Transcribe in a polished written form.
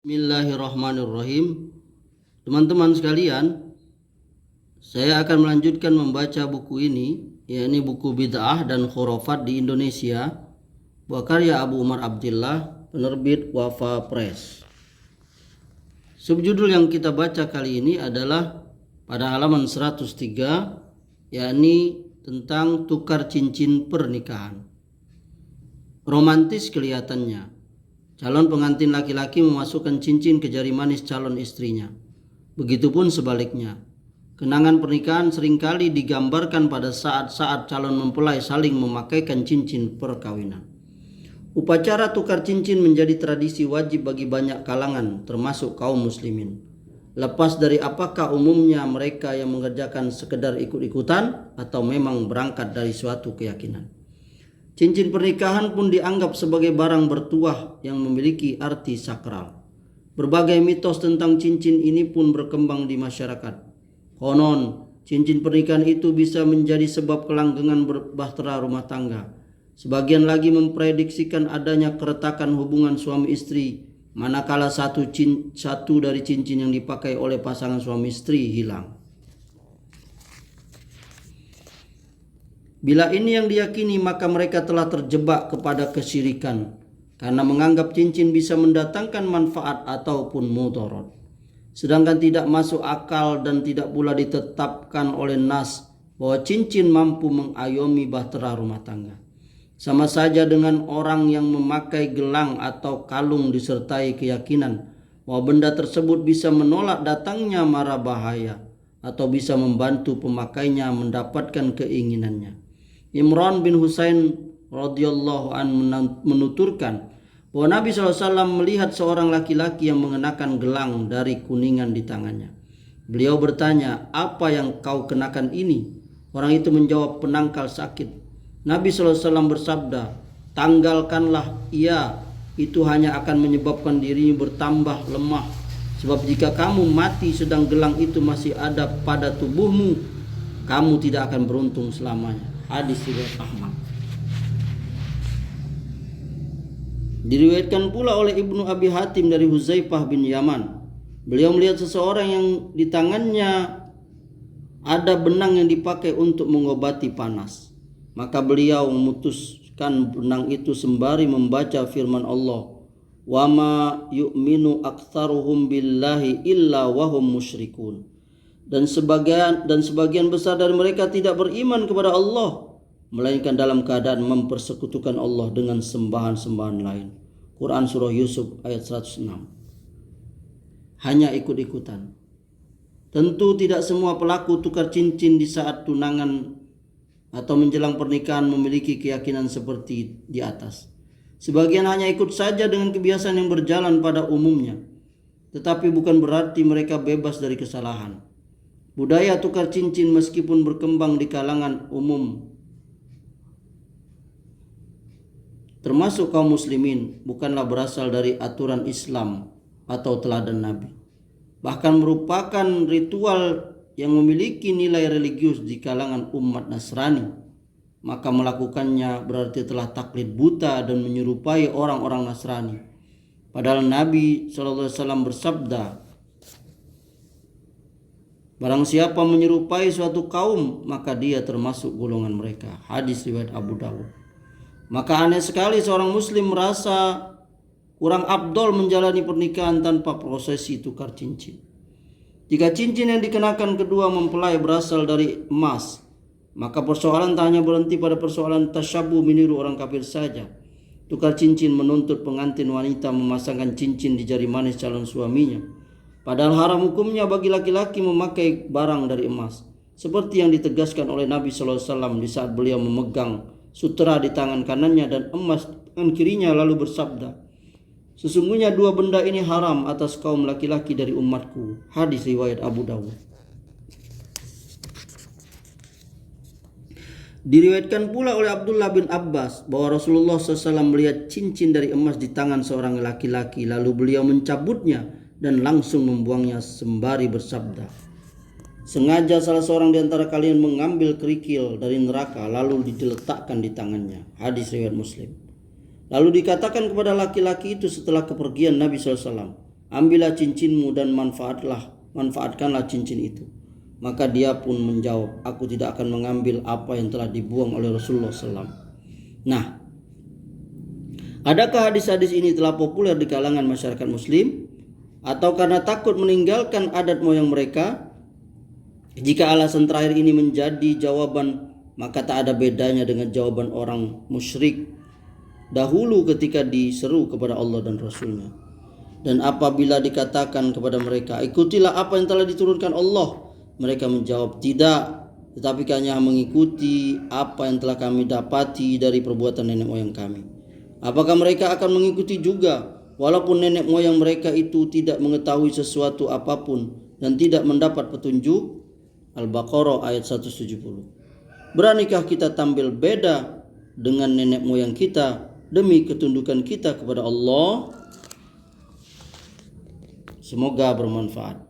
Bismillahirrahmanirrahim. Teman-teman sekalian, saya akan melanjutkan membaca buku ini, yakni buku Bid'ah dan Khurafat di Indonesia, buah karya Abu Umar Abdillah, penerbit Wafa Press. Subjudul yang kita baca kali ini adalah pada halaman 103, yakni tentang tukar cincin pernikahan. Romantis kelihatannya. Calon pengantin laki-laki memasukkan cincin ke jari manis calon istrinya. Begitupun sebaliknya. Kenangan pernikahan seringkali digambarkan pada saat-saat calon mempelai saling memakaikan cincin perkawinan. Upacara tukar cincin menjadi tradisi wajib bagi banyak kalangan, termasuk kaum muslimin. Lepas dari apakah umumnya mereka yang mengerjakan sekedar ikut-ikutan atau memang berangkat dari suatu keyakinan. Cincin pernikahan pun dianggap sebagai barang bertuah yang memiliki arti sakral. Berbagai mitos tentang cincin ini pun berkembang di masyarakat. Konon, cincin pernikahan itu bisa menjadi sebab kelanggengan bahtera rumah tangga. Sebagian lagi memprediksikan adanya keretakan hubungan suami istri, manakala satu dari cincin yang dipakai oleh pasangan suami istri hilang. Bila ini yang diyakini, maka mereka telah terjebak kepada kesyirikan karena menganggap cincin bisa mendatangkan manfaat ataupun mudarat. Sedangkan tidak masuk akal dan tidak pula ditetapkan oleh nas bahwa cincin mampu mengayomi bahtera rumah tangga. Sama saja dengan orang yang memakai gelang atau kalung disertai keyakinan bahwa benda tersebut bisa menolak datangnya mara bahaya atau bisa membantu pemakainya mendapatkan keinginannya. Imran bin Husain radhiyallahu anhu menuturkan bahwa Nabi SAW melihat seorang laki-laki yang mengenakan gelang dari kuningan di tangannya. Beliau bertanya, "Apa yang kau kenakan ini?" Orang itu menjawab, "Penangkal sakit." Nabi SAW bersabda, "Tanggalkanlah ia, itu hanya akan menyebabkan dirimu bertambah lemah. Sebab jika kamu mati sedang gelang itu masih ada pada tubuhmu, kamu tidak akan beruntung selamanya." Hadis riwayat Ahmad. Diriwayatkan pula oleh Ibnu Abi Hatim dari Huzaifah bin Yaman. Beliau melihat seseorang yang di tangannya ada benang yang dipakai untuk mengobati panas. Maka beliau memutuskan benang itu sembari membaca firman Allah, "Wa ma yu'minu aktsaruhum billahi illa wahum musyrikun." Dan sebagian besar dari mereka tidak beriman kepada Allah, melainkan dalam keadaan mempersekutukan Allah dengan sembahan-sembahan lain. Quran Surah Yusuf ayat 106. Hanya ikut-ikutan. Tentu tidak semua pelaku tukar cincin di saat tunangan atau menjelang pernikahan memiliki keyakinan seperti di atas. Sebagian hanya ikut saja dengan kebiasaan yang berjalan pada umumnya. Tetapi bukan berarti mereka bebas dari kesalahan. Budaya tukar cincin meskipun berkembang di kalangan umum, termasuk kaum muslimin, bukanlah berasal dari aturan Islam atau teladan Nabi. Bahkan merupakan ritual yang memiliki nilai religius di kalangan umat Nasrani. Maka melakukannya berarti telah taklid buta dan menyerupai orang-orang Nasrani. Padahal Nabi SAW bersabda, "Barang siapa menyerupai suatu kaum, maka dia termasuk golongan mereka." Hadis riwayat Abu Dawud. Maka aneh sekali seorang muslim merasa kurang afdol menjalani pernikahan tanpa prosesi tukar cincin. Jika cincin yang dikenakan kedua mempelai berasal dari emas, maka persoalan tak hanya berhenti pada persoalan tasyabuh meniru orang kafir saja. Tukar cincin menuntut pengantin wanita memasangkan cincin di jari manis calon suaminya. Padahal haram hukumnya bagi laki-laki memakai barang dari emas, seperti yang ditegaskan oleh Nabi SAW di saat beliau memegang sutera di tangan kanannya dan emas di tangan kirinya, lalu bersabda, "Sesungguhnya dua benda ini haram atas kaum laki-laki dari umatku." Hadis riwayat Abu Dawud. Diriwayatkan pula oleh Abdullah bin Abbas bahwa Rasulullah SAW melihat cincin dari emas di tangan seorang laki-laki, lalu beliau mencabutnya dan langsung membuangnya sembari bersabda, "Sengaja salah seorang di antara kalian mengambil kerikil dari neraka lalu diletakkan di tangannya." Hadis riwayat Muslim. Lalu dikatakan kepada laki-laki itu setelah kepergian Nabi SAW, ambillah cincinmu dan manfaatkanlah cincin itu. Maka dia pun menjawab, aku tidak akan mengambil apa yang telah dibuang oleh Rasulullah SAW. Nah, adakah hadis-hadis ini telah populer di kalangan masyarakat muslim? Atau karena takut meninggalkan adat moyang mereka? Jika alasan terakhir ini menjadi jawaban, maka tak ada bedanya dengan jawaban orang musyrik dahulu ketika diseru kepada Allah dan Rasulnya. Dan apabila dikatakan kepada mereka, ikutilah apa yang telah diturunkan Allah, mereka menjawab, tidak, tetapi hanya mengikuti apa yang telah kami dapati dari perbuatan nenek moyang kami. Apakah mereka akan mengikuti juga walaupun nenek moyang mereka itu tidak mengetahui sesuatu apapun dan tidak mendapat petunjuk? Al-Baqarah ayat 170. Beranikah kita tampil beda dengan nenek moyang kita demi ketundukan kita kepada Allah? Semoga bermanfaat.